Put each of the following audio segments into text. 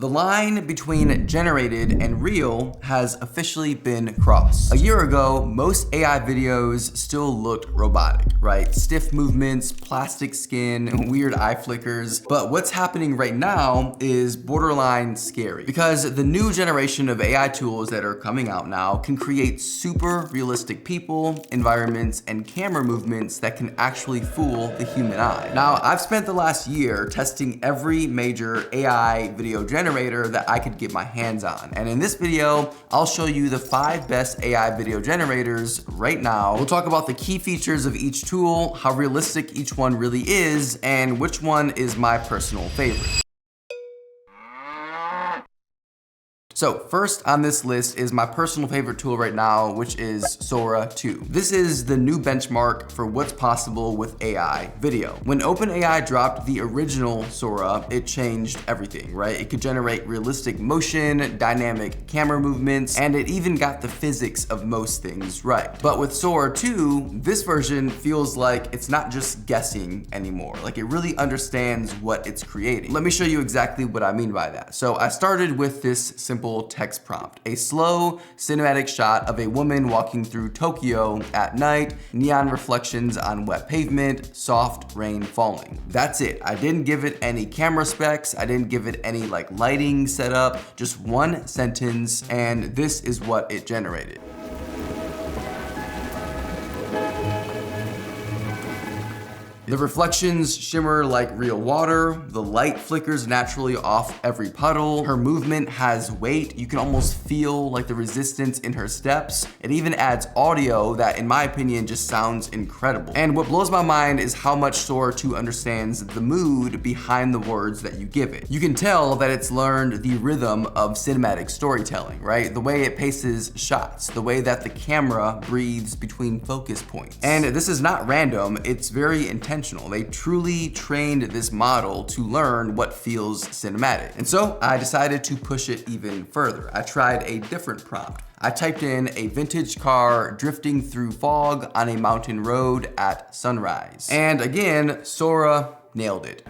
The line between generated and real has officially been crossed. A year ago, most AI videos still looked robotic, right? Stiff movements, plastic skin, weird eye flickers. But what's happening right now is borderline scary because the new generation of AI tools that are coming out now can create super realistic people, environments, and camera movements that can actually fool the human eye. Now, I've spent the last year testing every major AI video generator that I could get my hands on. And in this video, I'll show you the 5 best AI video generators right now. We'll talk about the key features of each tool, how realistic each one really is, and which one is my personal favorite. So first on this list is my personal favorite tool right now, which is Sora 2. This is the new benchmark for what's possible with AI video. When OpenAI dropped the original Sora, it changed everything, right? It could generate realistic motion, dynamic camera movements, and it even got the physics of most things right. But with Sora 2, this version feels like it's not just guessing anymore. Like it really understands what it's creating. Let me show you exactly what I mean by that. So I started with this simple text prompt, a slow cinematic shot of a woman walking through Tokyo at night, neon reflections on wet pavement, soft rain falling. That's it. I didn't give it any camera specs. I didn't give it any lighting setup, just one sentence, and this is what it generated. The reflections shimmer like real water. The light flickers naturally off every puddle. Her movement has weight. You can almost feel like the resistance in her steps. It even adds audio that, in my opinion, just sounds incredible. And what blows my mind is how much Sora 2 understands the mood behind the words that you give it. You can tell that it's learned the rhythm of cinematic storytelling, right? The way it paces shots, the way that the camera breathes between focus points. And this is not random, it's very intentional. They truly trained this model to learn what feels cinematic. And so I decided to push it even further. I tried a different prompt. I typed in a vintage car drifting through fog on a mountain road at sunrise. And again, Sora nailed it.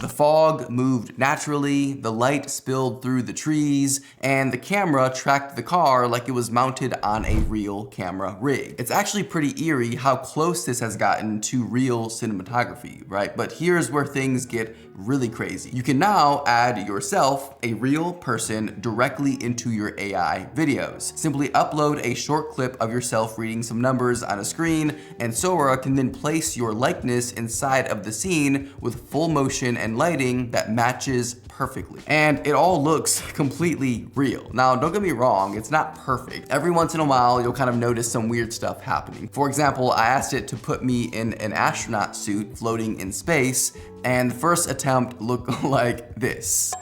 The fog moved naturally, the light spilled through the trees, and the camera tracked the car like it was mounted on a real camera rig. It's actually pretty eerie how close this has gotten to real cinematography, right? But here's where things get really crazy. You can now add yourself, a real person, directly into your AI videos. Simply upload a short clip of yourself reading some numbers on a screen, and Sora can then place your likeness inside of the scene with full motion and lighting that matches perfectly. And it all looks completely real. Now, don't get me wrong, it's not perfect. Every once in a while, you'll kind of notice some weird stuff happening. For example, I asked it to put me in an astronaut suit floating in space, and the first attempt looked like this.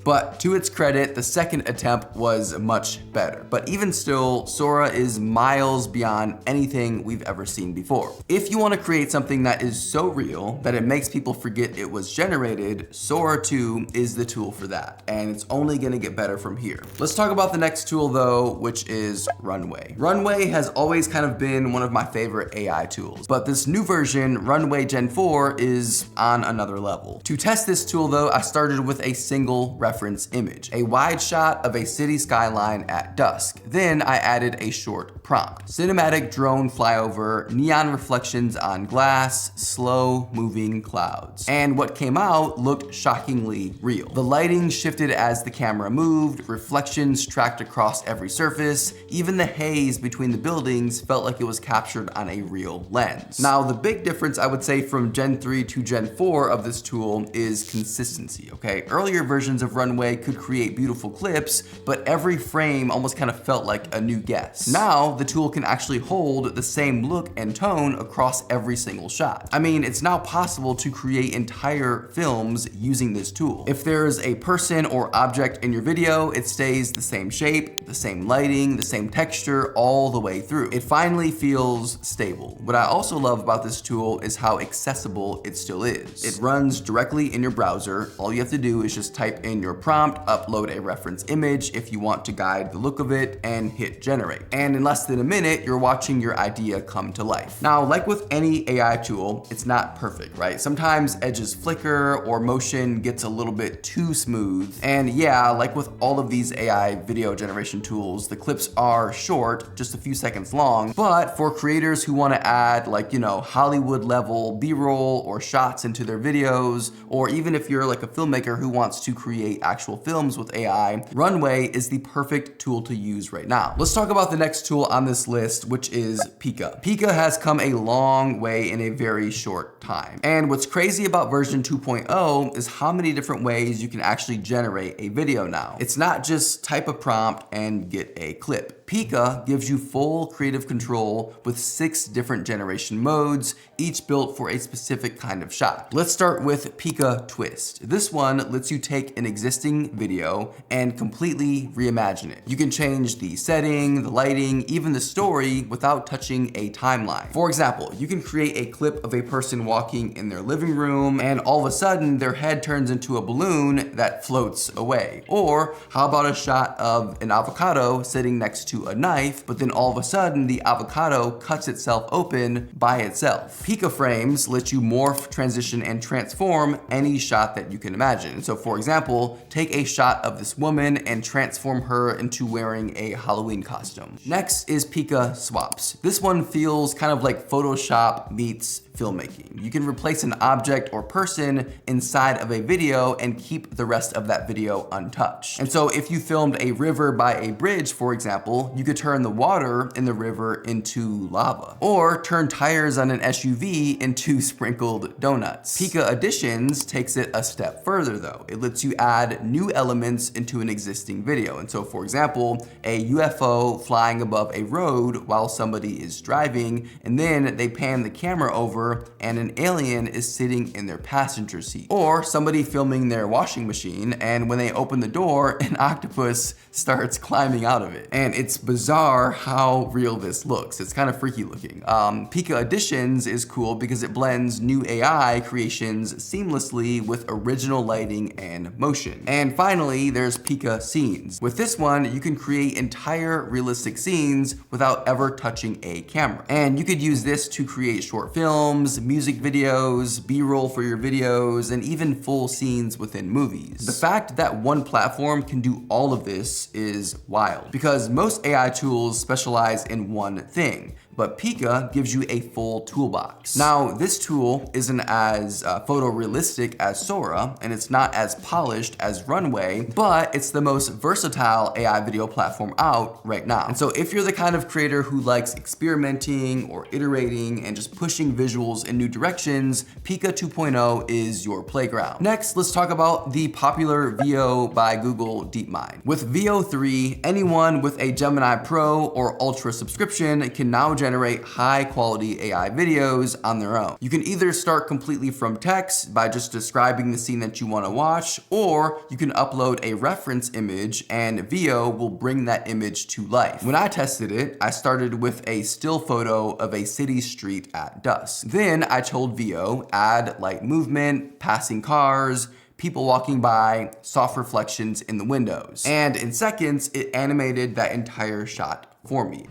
But to its credit, the second attempt was much better. But even still, Sora is miles beyond anything we've ever seen before. If you want to create something that is so real that it makes people forget it was generated, Sora 2 is the tool for that. And it's only gonna get better from here. Let's talk about the next tool though, which is Runway. Runway has always kind of been one of my favorite AI tools, but this new version, Runway Gen-4, is on another level. To test this tool though, I started with a single reference image, a wide shot of a city skyline at dusk. Then I added a short prompt. Cinematic drone flyover, neon reflections on glass, slow moving clouds. And what came out looked shockingly real. The lighting shifted as the camera moved, reflections tracked across every surface, even the haze between the buildings felt like it was captured on a real lens. Now, the big difference I would say from Gen 3 to Gen 4 of this tool is consistency, okay? Earlier versions of Runway could create beautiful clips, but every frame almost kind of felt like a new guess. Now, the tool can actually hold the same look and tone across every single shot. I mean, it's now possible to create entire films using this tool. If there's a person or object in your video, it stays the same shape, the same lighting, the same texture all the way through. It finally feels stable. What I also love about this tool is how accessible it still is. It runs directly in your browser. All you have to do is just type in your your prompt, upload a reference image if you want to guide the look of it, and hit generate. And in less than a minute, you're watching your idea come to life. Now, like with any AI tool, it's not perfect, right? Sometimes edges flicker or motion gets a little bit too smooth. And yeah, like with all of these AI video generation tools, the clips are short, just a few seconds long, but for creators who want to add like, Hollywood level B-roll or shots into their videos, or even if you're like a filmmaker who wants to create actual films with AI, Runway is the perfect tool to use right now. Let's talk about the next tool on this list, which is Pika. Pika has come a long way in a very short time. And what's crazy about version 2.0 is how many different ways you can actually generate a video now. It's not just type a prompt and get a clip. Pika gives you full creative control with 6 different generation modes, each built for a specific kind of shot. Let's start with Pika Twist. This one lets you take an existing video and completely reimagine it. You can change the setting, the lighting, even the story without touching a timeline. For example, you can create a clip of a person walking in their living room and all of a sudden their head turns into a balloon that floats away. Or how about a shot of an avocado sitting next to a knife, but then all of a sudden the avocado cuts itself open by itself. Pika frames let you morph, transition, and transform any shot that you can imagine. So for example, take a shot of this woman and transform her into wearing a Halloween costume. Next is Pika Swaps. This one feels kind of like Photoshop meets filmmaking. You can replace an object or person inside of a video and keep the rest of that video untouched. And so if you filmed a river by a bridge, for example, you could turn the water in the river into lava, or turn tires on an SUV into sprinkled donuts. Pika Additions takes it a step further though. It lets you add new elements into an existing video. And so for example, a UFO flying above a road while somebody is driving, and then they pan the camera over and an alien is sitting in their passenger seat. Or somebody filming their washing machine, and when they open the door, an octopus starts climbing out of it. And it's bizarre how real this looks. It's kind of freaky looking. Pika Additions is cool because it blends new AI creations seamlessly with original lighting and motion. And finally, there's Pika Scenes. With this one, you can create entire realistic scenes without ever touching a camera. And you could use this to create short films, music videos, B-roll for your videos, and even full scenes within movies. The fact that one platform can do all of this is wild, because most AI tools specialize in one thing, but Pika gives you a full toolbox. Now, this tool isn't as photorealistic as Sora, and it's not as polished as Runway, but it's the most versatile AI video platform out right now. And so if you're the kind of creator who likes experimenting or iterating and just pushing visuals in new directions, Pika 2.0 is your playground. Next, let's talk about the popular VO by Google DeepMind. With VO 3, anyone with a Gemini Pro or Ultra subscription can now generate high quality AI videos on their own. You can either start completely from text by just describing the scene that you want to watch, or you can upload a reference image and VO will bring that image to life. When I tested it, I started with a still photo of a city street at dusk. Then I told VO, add light movement, passing cars, people walking by, soft reflections in the windows. And in seconds, it animated that entire shot for me.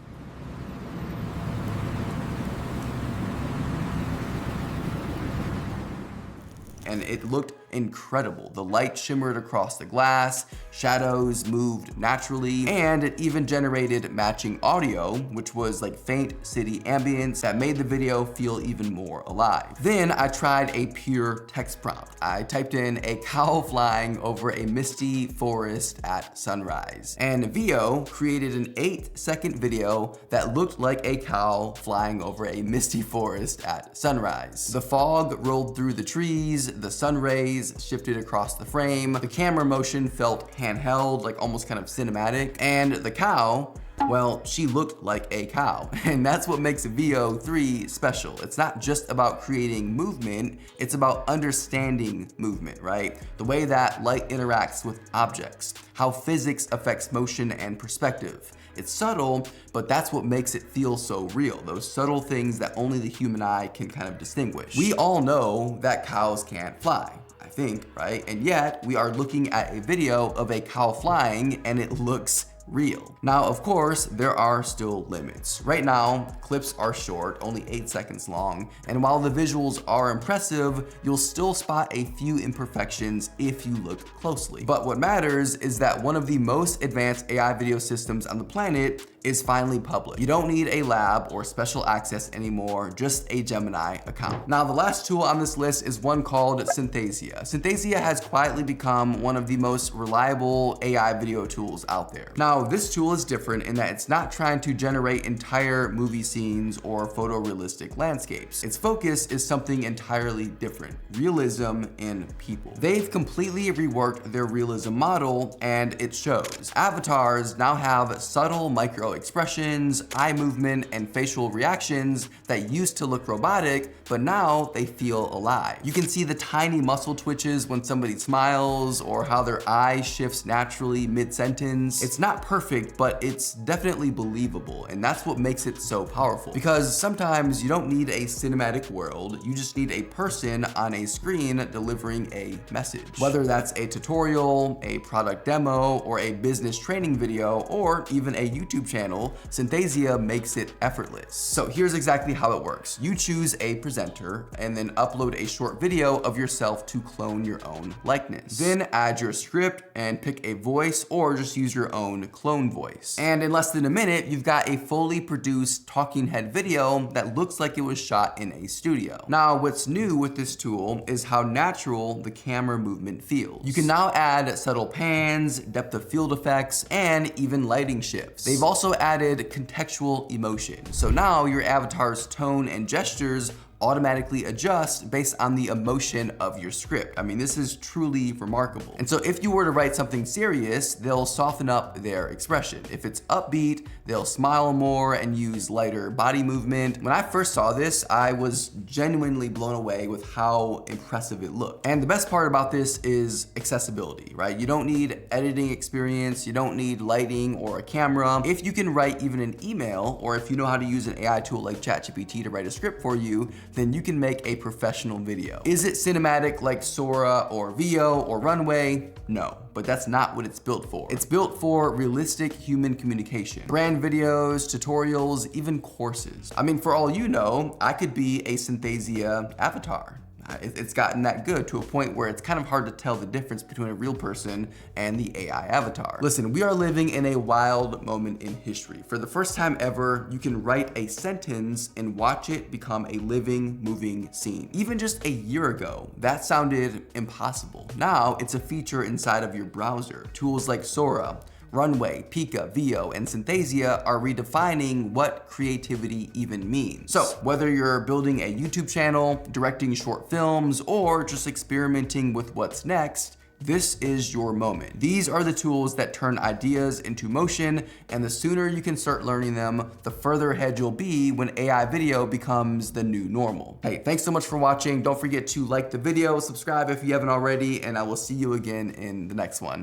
And it looked incredible. The light shimmered across the glass, shadows moved naturally, and it even generated matching audio, which was like faint city ambience that made the video feel even more alive. Then I tried a pure text prompt. I typed in a cow flying over a misty forest at sunrise, and VO created an 8-second video that looked like a cow flying over a misty forest at sunrise. The fog rolled through the trees, the sun rays shifted across the frame, the camera motion felt handheld, like almost kind of cinematic, and the cow, well, she looked like a cow. And that's what makes VO 3 special. It's not just about creating movement, it's about understanding movement, right? The way that light interacts with objects, how physics affects motion and perspective. It's subtle, but that's what makes it feel so real. Those subtle things that only the human eye can kind of distinguish. We all know that cows can't fly. I think, right? And yet we are looking at a video of a cow flying and it looks real. Now, of course, there are still limits. Right now, clips are short, only 8 seconds long, and while the visuals are impressive, you'll still spot a few imperfections if you look closely. But what matters is that one of the most advanced AI video systems on the planet is finally public. You don't need a lab or special access anymore, just a Gemini account. Now, the last tool on this list is one called Synthesia. Synthesia has quietly become one of the most reliable AI video tools out there. Now, this tool is different in that it's not trying to generate entire movie scenes or photorealistic landscapes. Its focus is something entirely different: realism in people. They've completely reworked their realism model, and it shows. Avatars now have subtle micro expressions, eye movement, and facial reactions that used to look robotic, but now they feel alive. You can see the tiny muscle twitches when somebody smiles, or how their eye shifts naturally mid-sentence. It's not perfect, but it's definitely believable, and that's what makes it so powerful. Because sometimes you don't need a cinematic world, you just need a person on a screen delivering a message. Whether that's a tutorial, a product demo, or a business training video, or even a YouTube channel, Synthesia makes it effortless. So here's exactly how it works. You choose a presenter and then upload a short video of yourself to clone your own likeness. Then add your script and pick a voice, or just use your own clone voice. And in less than a minute, you've got a fully produced talking head video that looks like it was shot in a studio. Now, what's new with this tool is how natural the camera movement feels. You can now add subtle pans, depth of field effects, and even lighting shifts. They've also added contextual emotion. So now your avatar's tone and gestures automatically adjust based on the emotion of your script. I mean, this is truly remarkable. And so if you were to write something serious, they'll soften up their expression. If it's upbeat, they'll smile more and use lighter body movement. When I first saw this, I was genuinely blown away with how impressive it looked. And the best part about this is accessibility, right? You don't need editing experience, you don't need lighting or a camera. If you can write even an email, or if you know how to use an AI tool like ChatGPT to write a script for you, then you can make a professional video. Is it cinematic like Sora or VO or Runway? No, but that's not what it's built for. It's built for realistic human communication. Brand videos, tutorials, even courses. I mean, for all you know, I could be a Synthesia avatar. It's gotten that good to a point where it's kind of hard to tell the difference between a real person and the AI avatar. Listen, we are living in a wild moment in history. For the first time ever, you can write a sentence and watch it become a living, moving scene. Even just a year ago, that sounded impossible. Now it's a feature inside of your browser. Tools like Sora, Runway, Pika, VO, and Synthesia are redefining what creativity even means. So whether you're building a YouTube channel, directing short films, or just experimenting with what's next, this is your moment. These are the tools that turn ideas into motion, and the sooner you can start learning them, the further ahead you'll be when AI video becomes the new normal. Hey, thanks so much for watching. Don't forget to like the video, subscribe if you haven't already, and I will see you again in the next one.